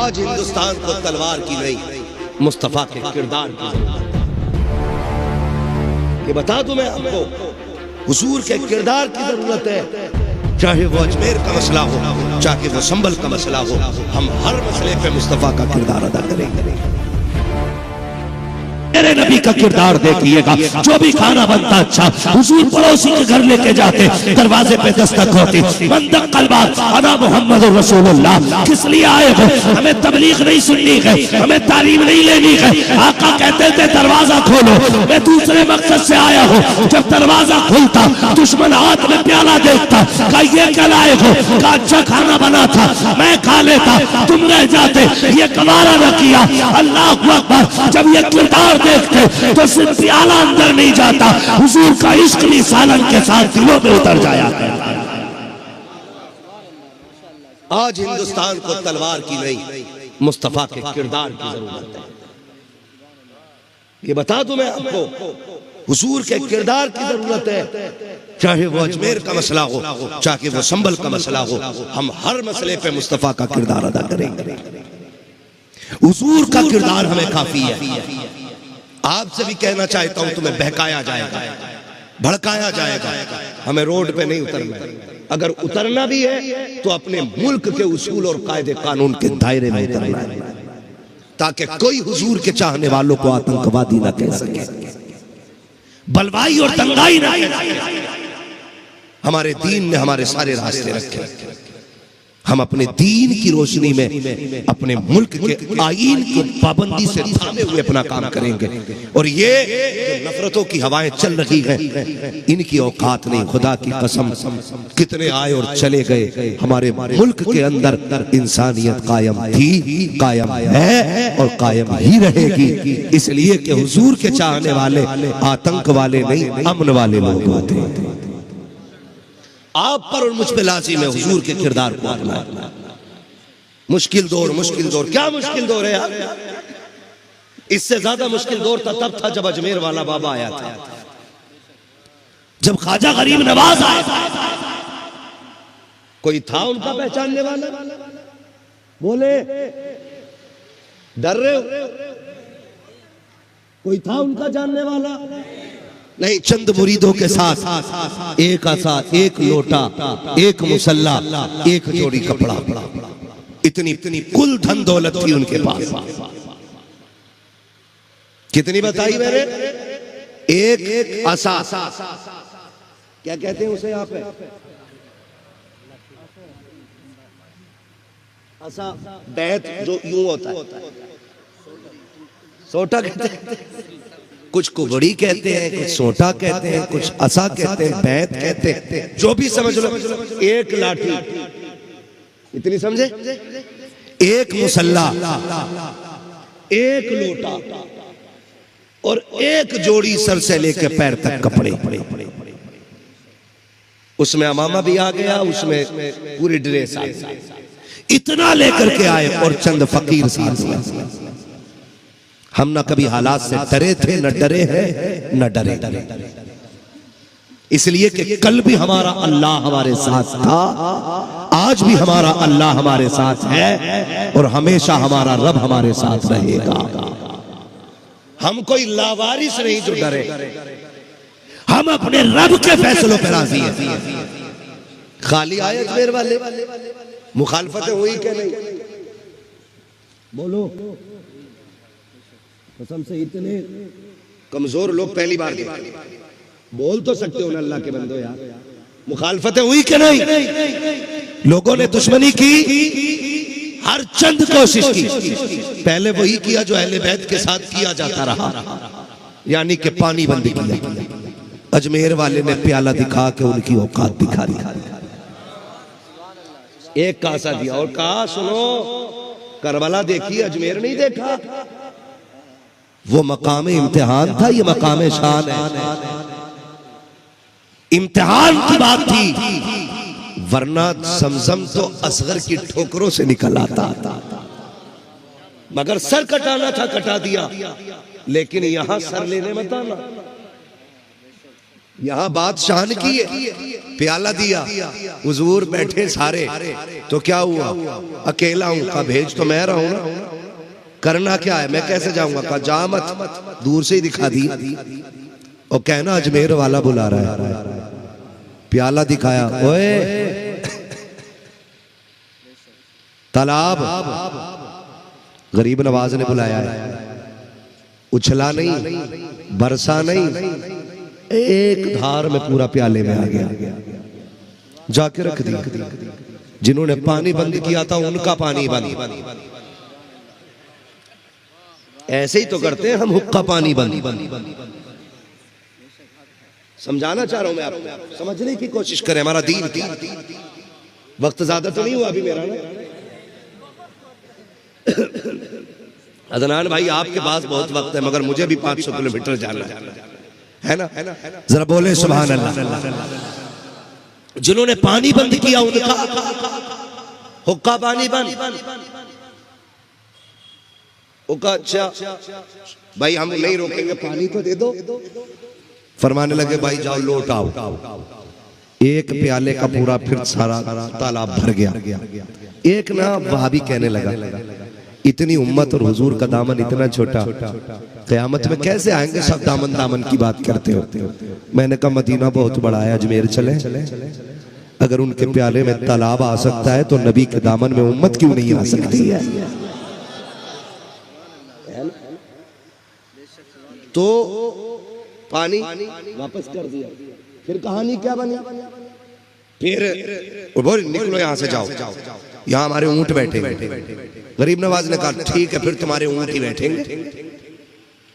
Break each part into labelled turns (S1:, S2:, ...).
S1: आज हिंदुस्तान को तलवार की नहीं, मुस्तफा के किरदार की जरूरत है। ये बता दूं मैं आपको, हुजूर के किरदार की जरूरत है। चाहे वो अजमेर का मसला हो, चाहे वो संभल का मसला हो, हम हर मसले पे मुस्तफा का किरदार अदा करेंगे।
S2: मेरे नबी का किरदार देखिएगा, जो भी खाना बनता अच्छा, हुजूर पड़ोसी के घर लेके जाते, दरवाजे पे दस्तक होती, बंदक कलबात अना मोहम्मद रसूलुल्लाह, किस लिए आए हो? हमें तबलीग नहीं सुननी है, हमें तालीम नहीं लेनी है। आका कहते थे दरवाजा खोलो, मैं दूसरे मकसद से आया हूँ। जब दरवाजा खुलता, दुश्मन हाथ में प्याला देखता, कहा ये क्या लाए हो? कहा अच्छा खाना बना था, मैं खा लेता, तुम रह जाते, ये गवारा न किया। अल्लाह अकबर। जब ये किरदार देखते तो सिर्फ प्याला अंदर नहीं जाता, हुजूर का इश्क भी सालन के साथ दिलों में उतर जाया करता।
S1: आज हिंदुस्तान को तलवार की नहीं, मुस्तफा के किरदार की जरूरत है। ये बता दूं मैं आपको, हुजूर के किरदार की जरूरत है। चाहे वो अजमेर का मसला हो, चाहे वो संभल का मसला हो, हम हर मसले पे मुस्तफा का किरदार अदा करेंगे। हुजूर का किरदार हमें काफी है। आपसे भी कहना चाहता हूं, तुम्हें बहकाया जाएगा, भड़काया जाएगा, हमें रोड पे नहीं उतरना। अगर उतरना भी है तो अपने मुल्क के उसूल और कायदे कानून के दायरे में उतरना है, ताकि कोई हुजूर के चाहने वालों को आतंकवादी ना कह सके, बलवाई और दंगाई ना कह सके। हमारे दीन ने हमारे सारे रास्ते रखे। हम अपने दीन की रोशनी में अपने मुल्क के आईन की पाबंदी से थामे हुए अपना काम करेंगे। और ये जो नफरतों की हवाएं चल रही हैं, इनकी औकात नहीं। खुदा की कसम, कितने आए और चले गए, हमारे मुल्क के अंदर इंसानियत कायम थी, कायम है और कायम ही रहेगी। इसलिए कि हुजूर के चाहने वाले आतंक वाले नहीं, अमन वाले लोग होते हैं। आप पर और मुझ पे लाजिम है हुजूर के किरदार को अपनाना। मुश्किल दौर, मुश्किल दौर, क्या मुश्किल दौर है यार? इससे ज्यादा मुश्किल दौर तब था जब अजमेर वाला बाबा आया था,
S2: जब ख्वाजा गरीब नवाज आया।
S1: कोई था उनका पहचानने वाला? बोले, डर रहे हो? कोई था उनका जानने वाला? नहीं। चंद मुरीदों के साथ एक आसा, एक लोटा, एक मुसल्ला, एक जोड़ी कपड़ा, इतनी कुल धन दौलत थी उनके पास। कितनी बताई मैंने? एक आसा। क्या कहते हैं उसे यहाँ पे? आसा बैत जो यूं होता है, सोटा कहते हैं, कुछ कुबड़ी कहते हैं, कुछ सोटा कहते हैं, कुछ असा कहते हैं, बैत कहते हैं, जो भी समझ लो। एक लाठी, इतनी समझे? एक मुसल्ला, एक लोटा और एक जोड़ी सर से लेकर पैर तक कपड़े। उसमें अमामा भी आ गया, उसमें पूरी ड्रेस आ गई। इतना लेकर के आए और चंद फकीर साथ में। हम ना कभी हालात से डरे थे, न डरे हैं, न डरे। इसलिए कि कल भी हमारा अल्लाह हमारे साथ था, आज भी हमारा अल्लाह हमारे साथ है और हमेशा हमारा रब हमारे साथ रहेगा। हम कोई लावारिस नहीं जो डरे, हम अपने रब के फैसलों पर राजी हैं। खाली आए अजमेर वाले, मुखालफतें हुई क्या नहीं? बोलो। कसम से इतने कमजोर लोग पहली बार देखे। बोल तो सकते हो ना अल्लाह के बंदो यार, मुखालफतें हुई कि नहीं? लोगों ने दुश्मनी की, हर चंद कोशिश की। पहले वही किया जो अहले बैत के साथ किया जाता रहा, यानी कि पानी बंद किया। अजमेर वाले ने प्याला दिखा के उनकी औकात दिखा दी। एक कासा दिया और कहा सुनो, करबला देखी, अजमेर नहीं देखा। वो मकाम इम्तिहान था, ये मकाम शान है। इम्तिहान की बात थी, वरना समझम तो असगर की ठोकरों से निकल आता था। मगर सर कटाना था, कटा दिया। लेकिन यहां सर लेने मत आना। यहाँ बात शान की है, प्याला दिया, हुजूर बैठे सारे, तो क्या हुआ, अकेला हूं, का भेज तो मैं रहा हूं ना, करना क्या है, मैं कैसे जाऊंगा, का जा मत, दूर से ही दिखा दी, और कहना अजमेर वाला बुला रहा है, प्याला दिखाया, ओए तालाब, गरीब नवाज ने बुलाया है, उछला नहीं, बरसा नहीं, एक धार में पूरा प्याले में आ गया, जाके रख दिया। जिन्होंने पानी बंद किया था उनका पानी बंद, ऐसे ही तो करते हैं हम, हुक्का पानी बंद। समझाना चाह रहा हूं मैं आपको, समझने की कोशिश करें, हमारा दीन की। वक्त ज्यादा तो नहीं हुआ अभी मेरा ना? अदनान भाई आपके पास बहुत वक्त है, मगर मुझे भी 500 किलोमीटर जाना है ना, जरा बोले सुभान अल्लाह। जिन्होंने पानी बंद किया उनका हुक्का पानी बंद, अच्छा भाई हम नहीं रोकेंगे, पानी तो दे दो। फरमाने लगे भाई जाओ लोट आओ, एक प्याले का पूरा फिर सारा तालाब भर गया। एक ना वहाबी कहने लगा, इतनी उम्मत और हुजूर का दामन इतना छोटा, क़यामत में कैसे आएंगे सब दामन दामन की बात करते हो। मैंने कहा मदीना बहुत बड़ा है, अजमेर चले, अगर उनके प्याले में तालाब आ सकता है तो नबी के दामन में उम्मत क्यों नहीं आ सकती है। तो पानी वापस कर दिया, फिर कहानी क्या बनी, फिर बोल निकलो यहां से, जाओ, यहाँ हमारे ऊंट बैठे। गरीब नवाज ने कहा ठीक है, फिर तुम्हारे ऊंट ही बैठेंगे।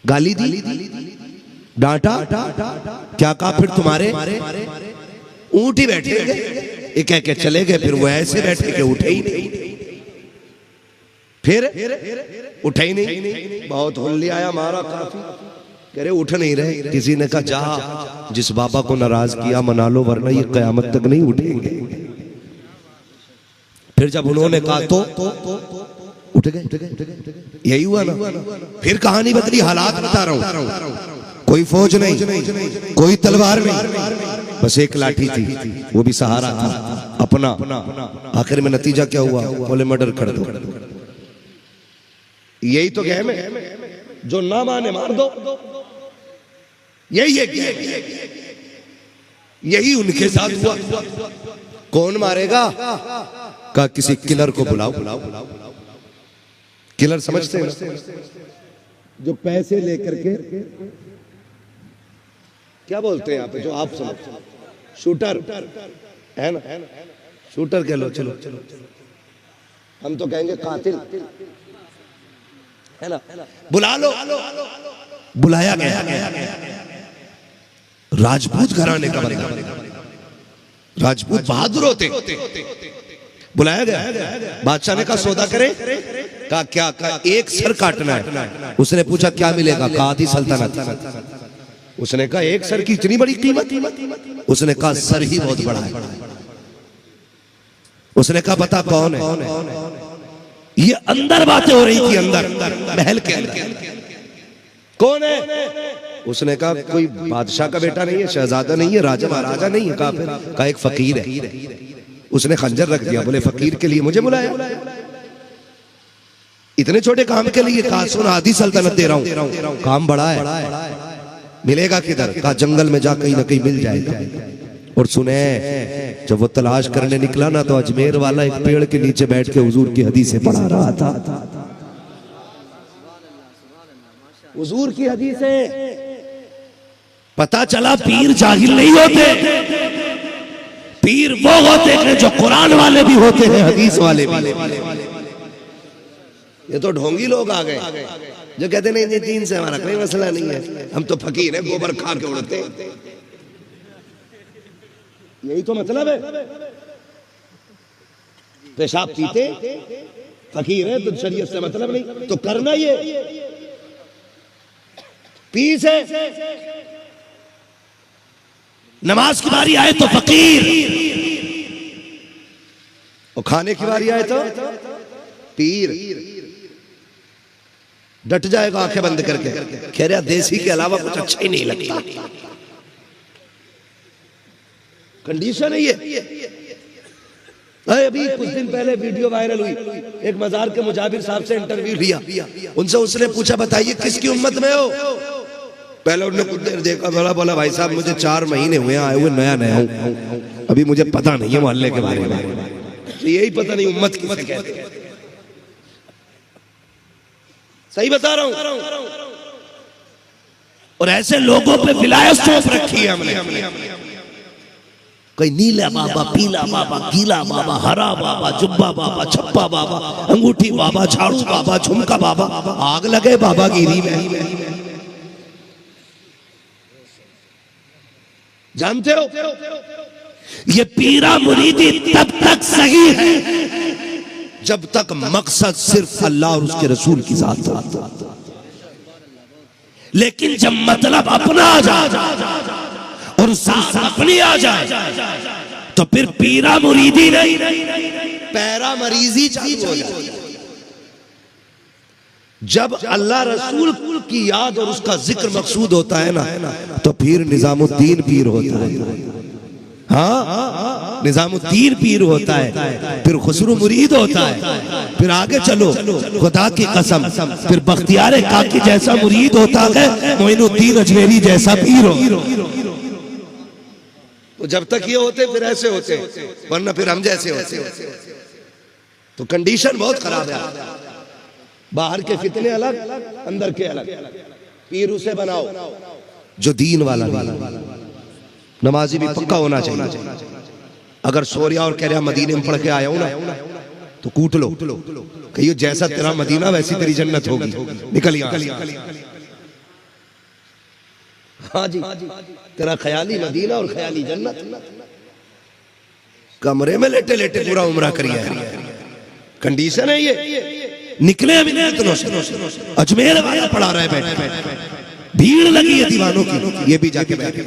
S1: गाली दी, डांटा, क्या कहा, फिर तुम्हारे ऊंट ही बैठेंगे। ये कह के चले गए, फिर वो ऐसे बैठे के उठे ही नहीं, फिर उठे ही नहीं। बहुत हुल्ली आया मारा काफी, कह रहे उठ नहीं रहे। किसी ने कहा जा, जिस बाबा को नाराज किया मना लो, वरना ये कयामत तक नहीं उठेंगे। फिर जब उन्होंने कहा तो उठ गए, यही हुआ ना। फिर कहानी बदली, हालात बता रहा हूं। कोई फौज नहीं, कोई तलवार नहीं, बस एक लाठी थी, वो भी सहारा था अपना। आखिर में नतीजा क्या हुआ, बोले मर्डर कर दो। यही तो गेम है, जो ना माने मार दो, यही उनके साथ हुआ। कौन मारेगा, का किसी किलर को बुलाओ। किलर समझते हैं, जो पैसे लेकर के, क्या बोलते हैं यहाँ पे, जो आप समझते, शूटर है ना, शूटर कह लो, चलो हम तो कहेंगे कातिल है ना। बुला लो, बुलाया गया। राजपूत घराने का बंदा, राजपूत बहादुर होते, बुलाया गया। बादशाह ने कहा सौदा करे, कहा क्या, कहा एक सर काटना है। उसने पूछा क्या मिलेगा, कहा आधी सल्तनत। उसने कहा एक सर की इतनी बड़ी कीमत। उसने कहा सर ही बहुत बड़ा है। उसने कहा बता कौन है। ये अंदर बातें हो रही थी, अंदर महल के अंदर, कौन है। उसने कहा कोई बादशाह का बेटा नहीं है, शहजादा नहीं है, राजा महाराजा नहीं है। कहा एक फकीर है। उसने खंजर रख दिया, बोले फकीर के लिए मुझे बुलाया, इतने छोटे काम के लिए। कहा सुन आधी सल्तनत दे रहा हूं, काम बड़ा है, मिलेगा किधर। कहा जंगल में जा कहीं ना कहीं मिल जाएगा। और सुने जब वो तलाश करने निकला ना, तो अजमेर वाला एक पेड़ के नीचे बैठ के हुजूर की हदीसें पढ़ा रहा था। हुजूर की हदीसें। पता चला पीर जाहिल नहीं होते, पीर वो होते हैं जो कुरान वाले भी होते हैं, हदीस वाले भी। ये तो ढोंगी लोग आ गए जो कहते नहीं ये दीन से हमारा कोई मसला नहीं है, हम तो फकीर हैं, गोबर खा के उड़ते। यही तो मतलब है, पेशाब पीते, फकीर है तो शरीयत से मतलब नहीं, तो करना ये पीस है। नमाज की बारी आए तो फकीर, और खाने की बारी आए तो पीर। डट जाएगा आंखें बंद करके, कह रहा देसी के अलावा कुछ अच्छा ही नहीं लगता। कंडीशन है ये। अभी कुछ दिन पहले वीडियो वायरल हुई, एक मजार के मुजाबिर साहब से इंटरव्यू लिया, उनसे उसने पूछा बताइए किसकी उम्मत में हो। पहले उन्होंने कुछ देर देखा, बोला भाई साहब मुझे 4 महीने हुए आए हुए, नया हूं, अभी मुझे पता नहीं है मोहल्ले के बारे में, यही पता नहीं उम्मत किसे कहते हैं। सही बता रहा हूं।
S2: और ऐसे लोगों पे विलायत सौंप रखी है हमने। कोई नीला बाबा, पीला बाबा, गीला बाबा, हरा बाबा, जुब्बा बाबा, छप्पा बाबा, अंगूठी बाबा, झाड़ू बाबा, झुमका बाबा,
S1: आग लगे बाबागिरी में। जानते हो
S2: ये पीरा मुरीदी तब तक सही है
S1: जब तक मकसद सिर्फ अल्लाह और उसके रसूल की जात हो।
S2: लेकिन जब मतलब अपना आ जाए और साथ अपनी आ जाए तो फिर पीरा मुरीदी नहीं,
S1: पैरा मरीजी चालू हो जाए। जब अल्लाह रसूल की याद और उसका जिक्र मकसूद होता है ना, तो फिर निजामुद्दीन पीर होता है। हाँ, निजामुद्दीन पीर होता है, फिर खुसरू मुरीद होता है, फिर आगे चलो खुदा की कसम फिर बख्तियार काकी जैसा मुरीद होता है, मोइनुद्दीन अजमेरी जैसा पीर हो। तो जब तक ये होते फिर ऐसे होते, वरना फिर हम जैसे होते। तो कंडीशन बहुत खराब है। बाहर के फितने अलग, अंदर के अलग। पीर उसे बनाओ जो दीन वाला, नमाजी भी पक्का होना चाहिए। अगर सोरिया और कह रहा मदीने में पढ़ के आया हूं ना, तो कूट लो, कहियो जैसा तेरा मदीना वैसी तेरी जन्नत होगी, निकल यहां। हाँ जी, तेरा ख्याली मदीना और ख्याली जन्नत। कमरे में लेटे लेटे पूरा उम्रा करिए, कंडीशन है ये।
S2: निकले अभी अजमेर वाला पढ़ा रहे बैठे, भीड़ लगी है दीवानों की,
S1: ये भी जाके बैठे,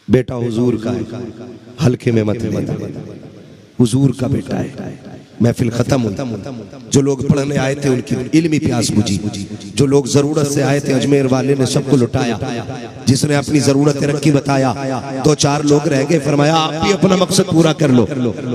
S1: बेटा हुजूर का है, हल्के में मत लेना, हुजूर का बेटा है। महफिल खत्म हुई, जो लोग पढ़ने आए थे उनकी इल्मी प्यास बुझी, जो लोग जरूरत से आए थे अजमेर वाले ने सबको लुटाया, जिसने अपनी जरूरत रखी बताया। 2-4 लोग रह गए, फरमाया आप भी अपना मकसद पूरा कर लो।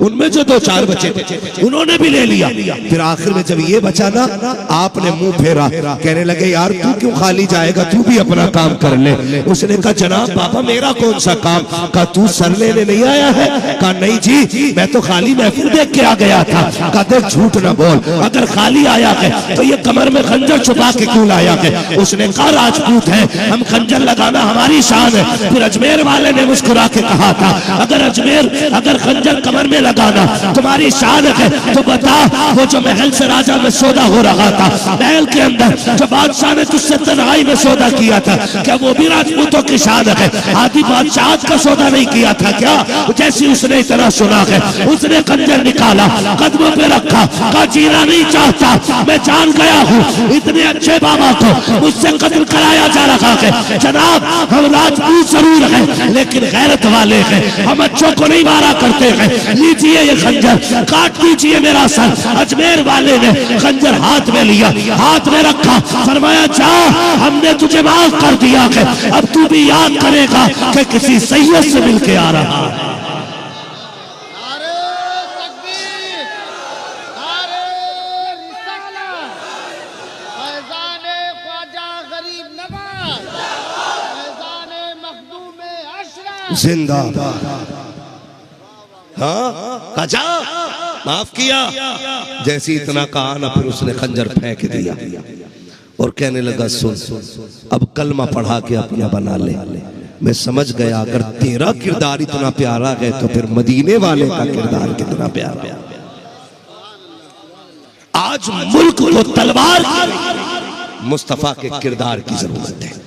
S1: उनमें जो 2-4 बचे थे उन्होंने भी ले लिया। फिर आखिर में जब ये बचा ना, आपने मुंह फेरा, कहने लगे यार तू क्यों खाली जाएगा, तू भी अपना काम कर ले। उसने कहा जनाब बाबा मेरा कौन सा काम। कहा तू सर लेने नहीं आया है। कहा नहीं जी, मैं तो खाली महफिल देख के आ गया था। कहते झूठ न बोल, अगर खाली आया है तो ये कमर में खंजर छुपा के क्यों लाया है। उसने कहा राजपूत है, हम खंजर लगाना हमारी शान है। फिर अजमेर वाले ने मुस्कुरा के कहा था अगर खंजर कमर में लगाना तुम्हारी शान है तो बता, वो जो महल से राजा में सौदा हो रहा था, महल के अंदर जो बादशाह ने तुझसे तन्हाई में सौदा किया था, क्या वो भी राजपूतों की शान है। आदि बादशाह का सौदा नहीं किया था क्या। जैसी उसने इतना सुना है, उसने खंजर निकाला, कदमों पे रखा, कहा जीना नहीं चाहता, मैं जान गया हूँ इतने अच्छे बाबा को मुझसे कत्ल कराया जा रहा है। जनाब हम राजपूत जरूर हैं लेकिन गैरत वाले हैं, हम अच्छों को नहीं मारा करते हैं। लीजिए ये खंजर, काट दीजिए मेरा सर। अजमेर वाले ने खंजर हाथ में लिया, हाथ में रखा, फरमाया जा हमने तुझे माफ कर दिया है, अब तू भी याद करेगा कि किसी सैयद से मिलके आ रहा है। जिंदाबाद। हाँ कजा माफ किया, जैसी इतना कहा ना फिर उसने खंजर फेंक दिया और कहने लगा सुन अब कलमा पढ़ा के अपना बना ले। मैं समझ गया अगर तेरा किरदार इतना प्यारा है तो फिर मदीने वाले का किरदार कितना प्यारा। आज मुल्क को तलवार मुस्तफा के किरदार की जरूरत है।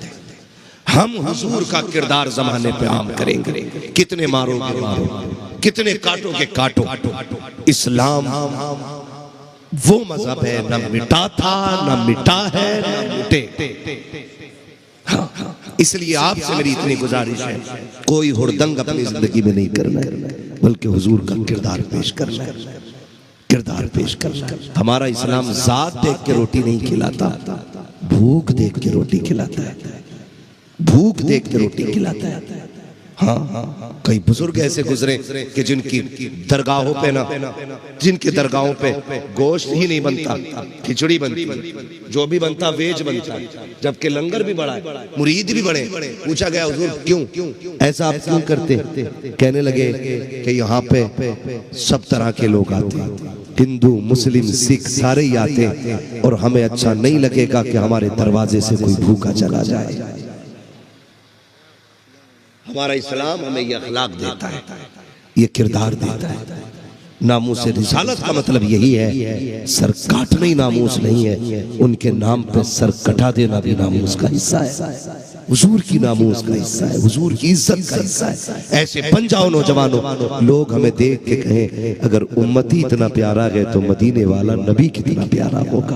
S1: हम हुजूर का किरदार जमाने पे आम करेंगे। कितने मारोगे मारो, कितने काटोगे काटो। इस्लाम वो मजहब है न मिटा था न मिटा है न मिटे। हाँ, इसलिए आपसे मेरी इतनी गुजारिश है, कोई हुड़दंग अपनी जिंदगी में नहीं करना है, बल्कि हुजूर का किरदार पेश करना है। किरदार पेश करना है। हमारा इस्लाम जात देख के रोटी नहीं खिलाता, भूख देख के रोटी खिलाता है। भूख देख के रोटी खिलाता है। हाँ, कई बुजुर्ग ऐसे गुजरे कि जिनकी दरगाहों पे ना, जिनके दरगाहों पे गोश्त ही नहीं बनता, खिचड़ी बनती, जो भी बनता वेज बनता, जबकि लंगर भी बड़ा है, मुरीद भी बड़े। पूछा गया हुजूर क्यों ऐसा आप क्यों करते? कहने लगे कि यहाँ पे सब तरह के लोग आते हैं, हिंदू मुस्लिम सिख सारे ही आते हैं, और हमें अच्छा नहीं लगेगा कि हमारे दरवाजे से कोई भूखा चला जाए। हमारा इस्लाम हमें यह अखलाक देता है, ये किरदार देता है। नामूस रिसालत का मतलब यही है, सर काटना ही नामूस नहीं है, उनके नाम पे सर कटा देना भी नामूस का हिस्सा है, हुजूर की नामूस का हिस्सा है, हुजूर की इज्जत का हिस्सा है। ऐसे बन जाओ नौजवानों, लोग हमें देख के कहें अगर उम्मती इतना प्यारा है तो मदीने वाला नबी कितना प्यारा होगा।